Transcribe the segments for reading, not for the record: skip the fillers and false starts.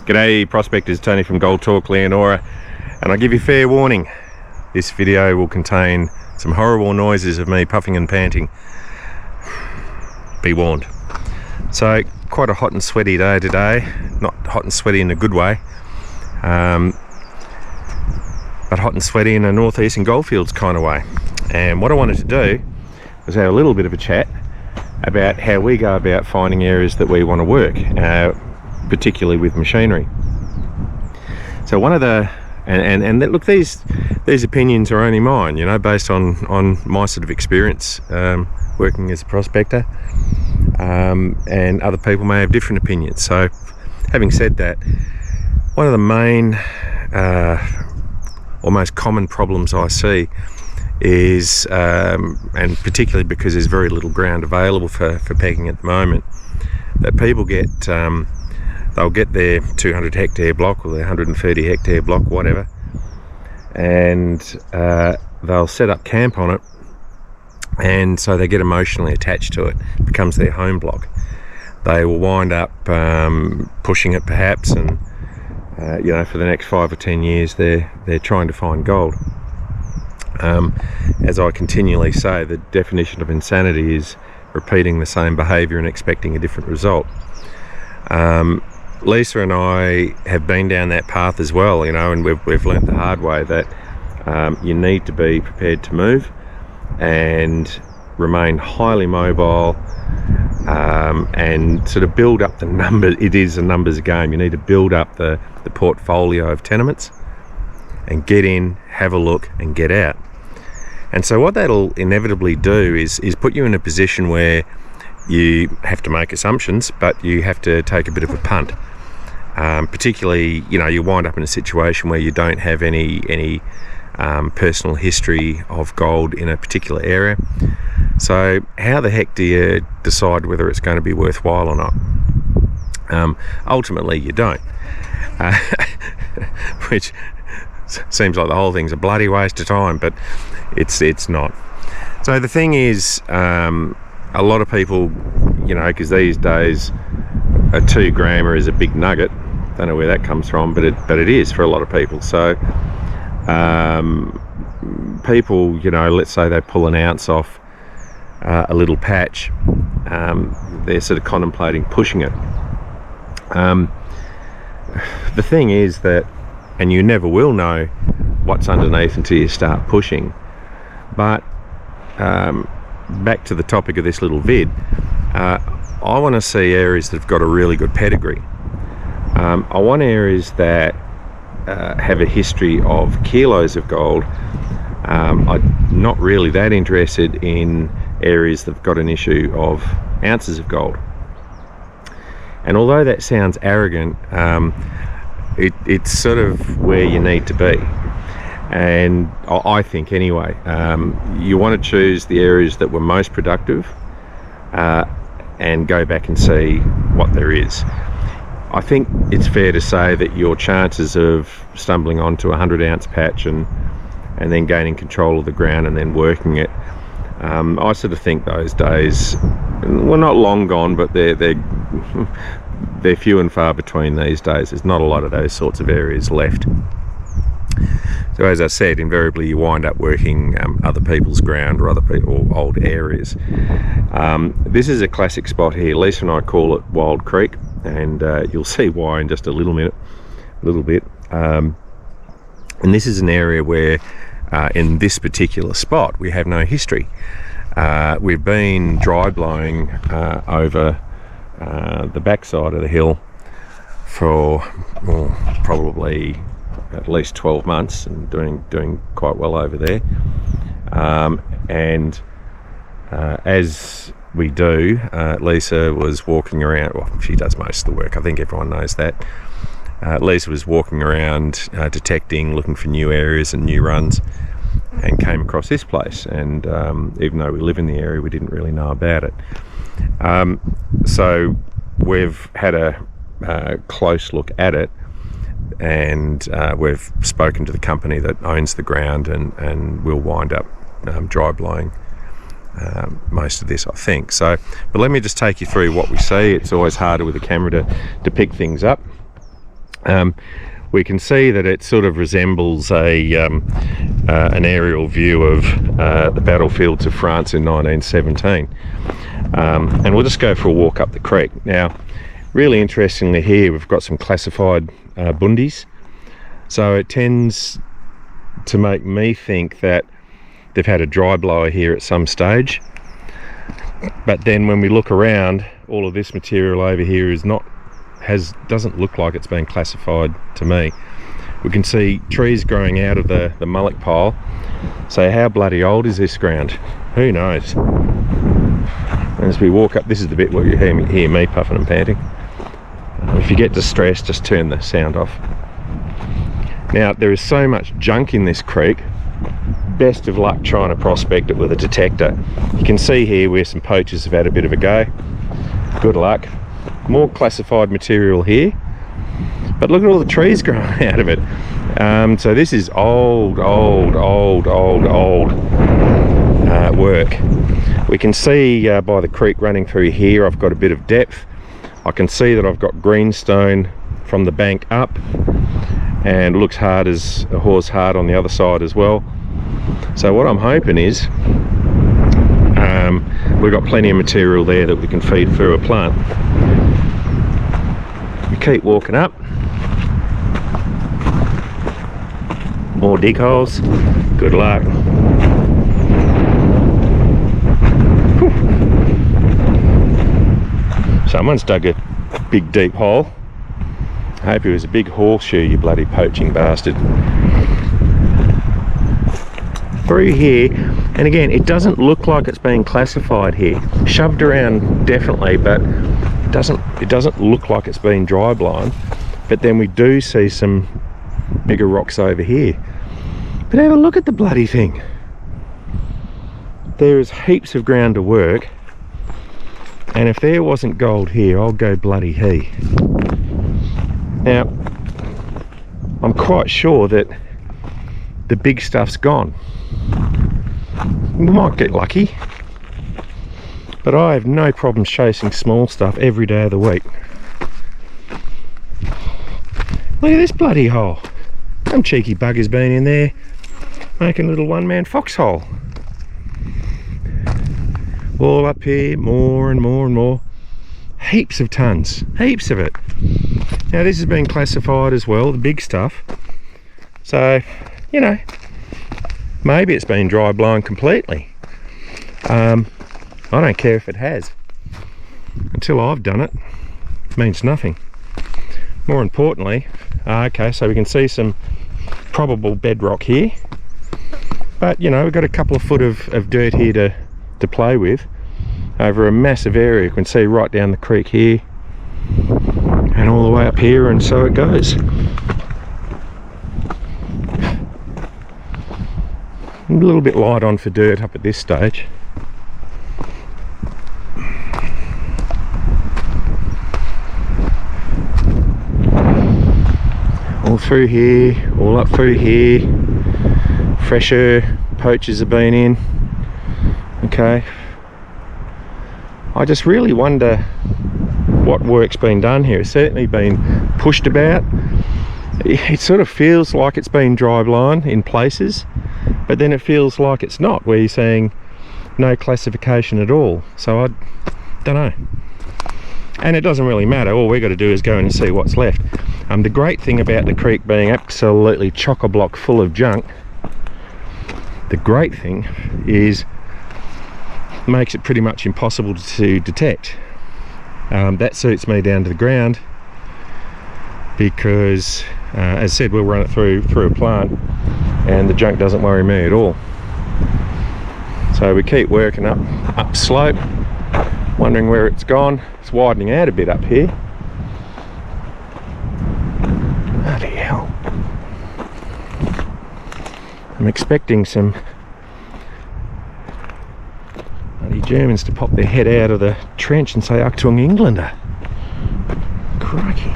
G'day prospectors, Tony from Gold Talk Leonora, and I give you fair warning, this video will contain some horrible noises of me puffing and panting. Be warned. So quite a hot and sweaty day today, not hot and sweaty in a good way, but hot and sweaty in a northeastern goldfields kind of way. And what I wanted to do was have a little bit of a chat about how we go about finding areas that we want to work, particularly with machinery. So one of the and look, these opinions are only mine, you know, based on my sort of experience working as a prospector, and other people may have different opinions. So having said that, one of the main or most common problems I see is, and particularly because there's very little ground available for pegging at the moment, that people get they'll get their 200 hectare block or their 130 hectare block, whatever, and they'll set up camp on it, and so they get emotionally attached to it. It becomes their home block. They will wind up pushing it perhaps, and you know, for the next 5 or 10 years they're trying to find gold. As I continually say, the definition of insanity is repeating the same behaviour and expecting a different result. Lisa and I have been down that path as well, you know, and we've learnt the hard way that you need to be prepared to move and remain highly mobile, and sort of build up the numbers. It is a numbers game. You need to build up the portfolio of tenements and get in, have a look and get out. And so what that'll inevitably do is put you in a position where you have to make assumptions, but you have to take a bit of a punt. Particularly, you know, you wind up in a situation where you don't have any personal history of gold in a particular area. So how the heck do you decide whether it's going to be worthwhile or not? Ultimately you don't, which seems like the whole thing's a bloody waste of time, but it's not. So the thing is, a lot of people, you know, because these days a 2 grammer is a big nugget. Don't know where that comes from, but it is for a lot of people. So people, you know, let's say they pull an ounce off a little patch, they're sort of contemplating pushing it. The thing is that, and you never will know what's underneath until you start pushing, but back to the topic of this little vid, I want to see areas that have got a really good pedigree. I want areas that have a history of kilos of gold. I'm not really that interested in areas that have got an issue of ounces of gold. And although that sounds arrogant, it's sort of where you need to be. And I think anyway, you want to choose the areas that were most productive, and go back and see what there is. I think it's fair to say that your chances of stumbling onto a 100-ounce patch and then gaining control of the ground and then working it, I sort of think those days, well, not long gone, but they're few and far between these days. There's not a lot of those sorts of areas left. So as I said, invariably you wind up working other people's ground or old areas. This is a classic spot here. Lisa and I call it Wild Creek, and you'll see why in just a little bit. And this is an area where in this particular spot we have no history. We've been dry blowing over the backside of the hill for probably at least 12 months and doing quite well over there. And as we do, Lisa was walking around. Well, she does most of the work, I think everyone knows that. Lisa was walking around detecting, looking for new areas and new runs, and came across this place. And even though we live in the area, we didn't really know about it. So we've had a close look at it, and we've spoken to the company that owns the ground, and we'll wind up dry blowing most of this, I think. So, but let me just take you through what we see. It's always harder with a camera to pick things up. We can see that it sort of resembles an aerial view of the battlefields of France in 1917. And we'll just go for a walk up the creek. Now, really interestingly here, we've got some classified bundies. So it tends to make me think that they've had a dry blower here at some stage. But then when we look around, all of this material over here is doesn't look like it's been classified to me. We can see trees growing out of the mullock pile. So how bloody old is this ground? Who knows? And as we walk up, this is the bit where you hear me puffing and panting. If you get distressed, just turn the sound off. Now, there is so much junk in this creek, best of luck trying to prospect it with a detector. You can see here where some poachers have had a bit of a go. Good luck. More classified material here, but look at all the trees growing out of it. So this is old work. We can see by the creek running through here, I've got a bit of depth. I can see that I've got greenstone from the bank up, and it looks hard as a horse hard on the other side as well. So what I'm hoping is we've got plenty of material there that we can feed through a plant. We keep walking up. More dig holes. Good luck. Whew. Someone's dug a big deep hole. I hope it was a big horseshoe, you bloody poaching bastard. Through here, and again, it doesn't look like it's being classified here. Shoved around definitely, but it doesn't look like it's been dry blown. But then we do see some bigger rocks over here. But have a look at the bloody thing. There is heaps of ground to work, and if there wasn't gold here, I'll go bloody he. Now, I'm quite sure that the big stuff's gone. We might get lucky, but I have no problems chasing small stuff every day of the week. Look at this bloody hole. Some cheeky bugger's been in there making a little one-man foxhole. All up here, more and more and more. Heaps of tons, heaps of it. Now this has been classified as well, the big stuff. So, you know, maybe it's been dry blown completely. I don't care if it has. Until I've done it, it means nothing. More importantly, okay, so we can see some probable bedrock here. But, you know, we've got a couple of foot of dirt here to play with over a massive area. You can see right down the creek here and all the way up here, and so it goes. A little bit light on for dirt up at this stage. All through here, all up through here. Fresher poachers have been in. Okay. I just really wonder what work's been done here. It's certainly been pushed about. It sort of feels like it's been dry blown in places, but then it feels like it's not, where you're saying no classification at all. So I don't know. And it doesn't really matter. All we've got to do is go in and see what's left. The great thing about the creek being absolutely chock-a-block full of junk, the great thing is makes it pretty much impossible to detect. That suits me down to the ground, because as I said, we'll run it through a plant and the junk doesn't worry me at all. So we keep working up slope, wondering where it's gone. It's widening out a bit up here. Bloody hell. I'm expecting some bloody Germans to pop their head out of the trench and say Achtung Engländer. Crikey.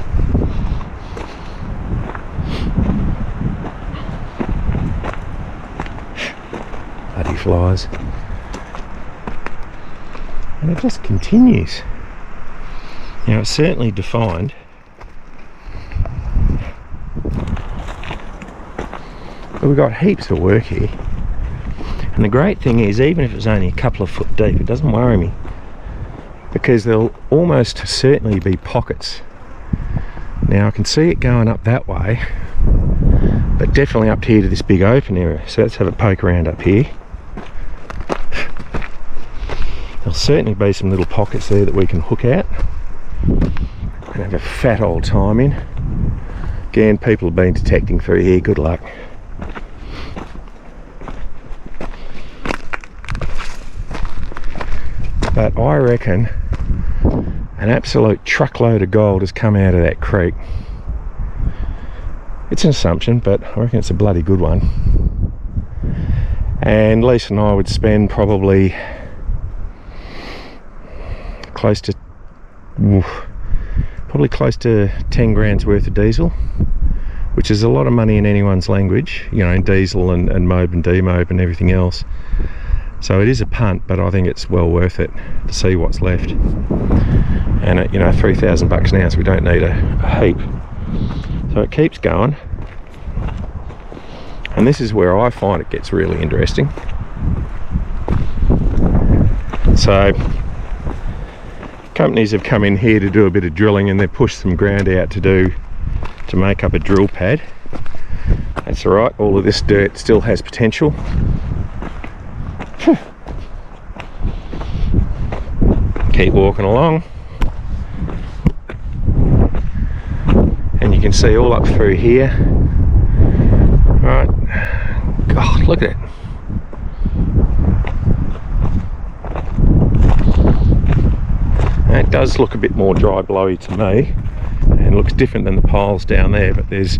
Bloody flies. And it just continues. Now it's certainly defined. So we've got heaps of work here. And the great thing is, even if it's only a couple of foot deep, it doesn't worry me, because there'll almost certainly be pockets. Now I can see it going up that way, but definitely up here to this big open area. So let's have a poke around up here. There'll certainly be some little pockets there that we can hook out and have a fat old time in. Again, people have been detecting through here, good luck. But I reckon an absolute truckload of gold has come out of that creek. It's an assumption, but I reckon it's a bloody good one. And Lisa and I would spend probably close to 10 grand's worth of diesel, which is a lot of money in anyone's language, you know, in diesel and mob and demob and everything else. So it is a punt, but I think it's well worth it to see what's left. And at, you know, 3,000 bucks an ounce, we don't need a heap. So it keeps going. And this is where I find it gets really interesting. So companies have come in here to do a bit of drilling, and they've pushed some ground out to make up a drill pad. That's all right, all of this dirt still has potential. Keep walking along, and you can see all up through here. Right, God, look at it. It does look a bit more dry blowy to me, and looks different than the piles down there, but there's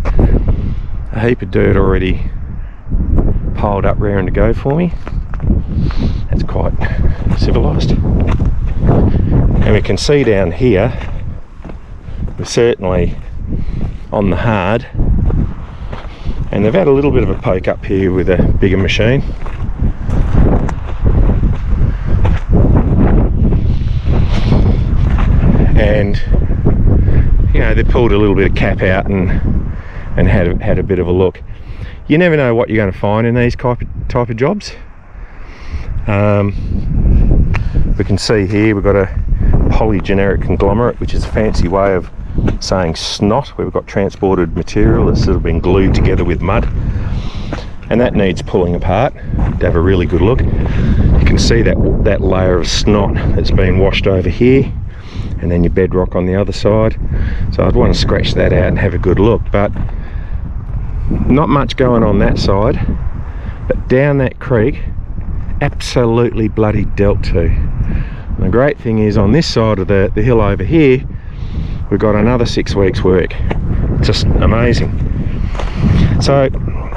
a heap of dirt already piled up raring to go for me. That's quite civilised. And we can see down here, we're certainly on the hard, and they've had a little bit of a poke up here with a bigger machine. And you know, they pulled a little bit of cap out and had a bit of a look. You never know what you're going to find in these type of jobs. We can see here we've got a polygeneric conglomerate, which is a fancy way of saying snot, where we've got transported material that's sort of been glued together with mud, and that needs pulling apart to have a really good look. You can see that layer of snot that's been washed over here, and then your bedrock on the other side. So I'd want to scratch that out and have a good look, but not much going on that side. But down that creek, absolutely bloody dealt to. And the great thing is, on this side of the hill over here, we've got another 6 weeks work. Just amazing. So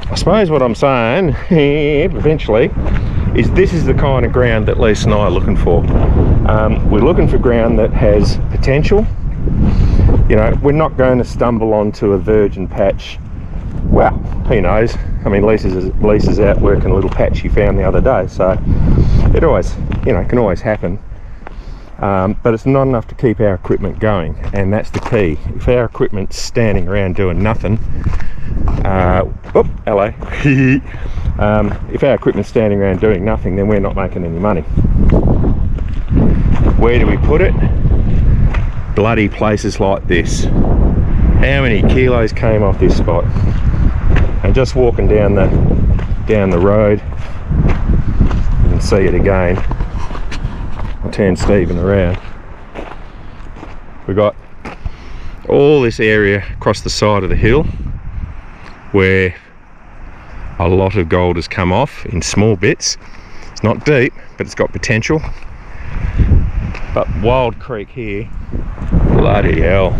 I suppose what I'm saying eventually is, this is the kind of ground that Lisa and I are looking for. We're looking for ground that has potential. You know, we're not going to stumble onto a virgin patch. Well, who knows? I mean, Lisa's out working a little patch she found the other day, so it always, you know, can always happen. But it's not enough to keep our equipment going, and that's the key. If our equipment's standing around doing nothing, hello. If our equipment's standing around doing nothing, then we're not making any money. Where do we put it? Bloody places like this. How many kilos came off this spot? And just walking down the road, you can see it again. I'll turn Stephen around. We've got all this area across the side of the hill where a lot of gold has come off in small bits. It's not deep, but it's got potential. But Wild Creek here, bloody hell.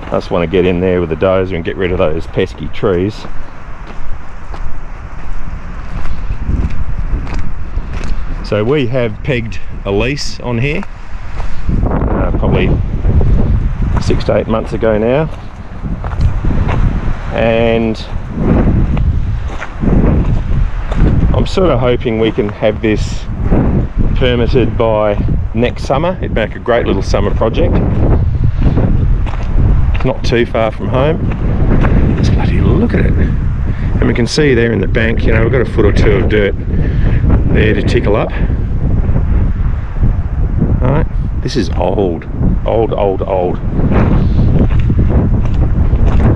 I just want to get in there with the dozer and get rid of those pesky trees. So we have pegged a lease on here, probably 6 to 8 months ago now, and I'm sort of hoping we can have this permitted by next summer. It'd make a great little summer project. It's not too far from home. Just bloody look at it. And we can see there in the bank, you know, we've got a foot or two of dirt there to tickle up. Alright, this is old. Old.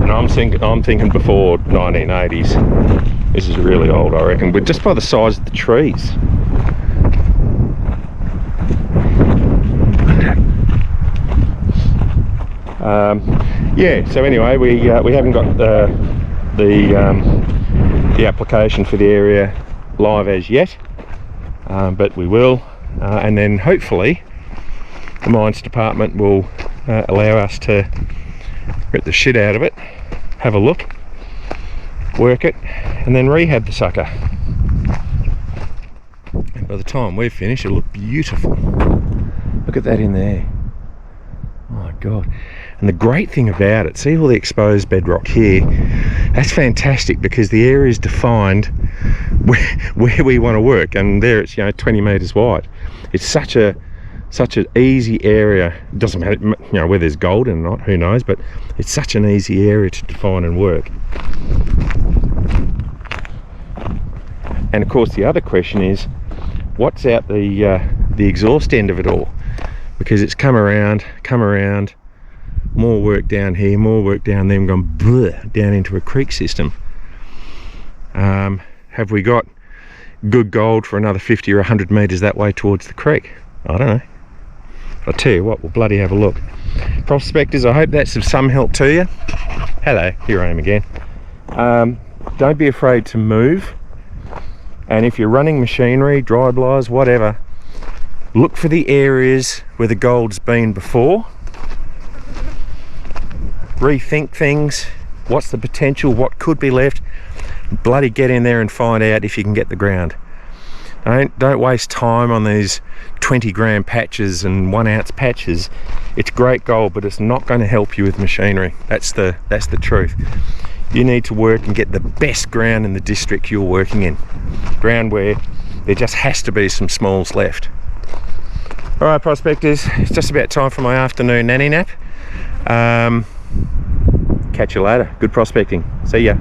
And I'm thinking before 1980s. This is really old, I reckon, but just by the size of the trees. Yeah, so anyway, we haven't got the application for the area live as yet, but we will, and then hopefully the mines department will allow us to rip the shit out of it, have a look, work it, and then rehab the sucker. And by the time we're finished, it'll look beautiful. Look at that in there. Oh my god. And the great thing about it, see all the exposed bedrock here, that's fantastic because the area is defined where we want to work, and there it's, you know, 20 meters wide. It's such an easy area. It doesn't matter, you know, whether there's gold or not, who knows, but it's such an easy area to define and work. And of course the other question is, what's out the exhaust end of it all? Because it's come around, more work down here, more work down there, and gone bleh, down into a creek system. Have we got good gold for another 50 or 100 meters that way towards the creek? I don't know. I'll tell you what, we'll bloody have a look. Prospectors, I hope that's of some help to you. Hello, here I am again. Don't be afraid to move, and if you're running machinery, dry blinds, whatever, look for the areas where the gold's been before. Rethink things. What's the potential? What could be left? Bloody get in there and find out if you can get the ground. Don't waste time on these 20 gram patches and 1 ounce patches. It's great gold, but it's not going to help you with machinery. That's the truth. You need to work and get the best ground in the district you're working in. Ground where there just has to be some smalls left. Alright prospectors, it's just about time for my afternoon nanny nap. Catch you later. Good prospecting. See ya.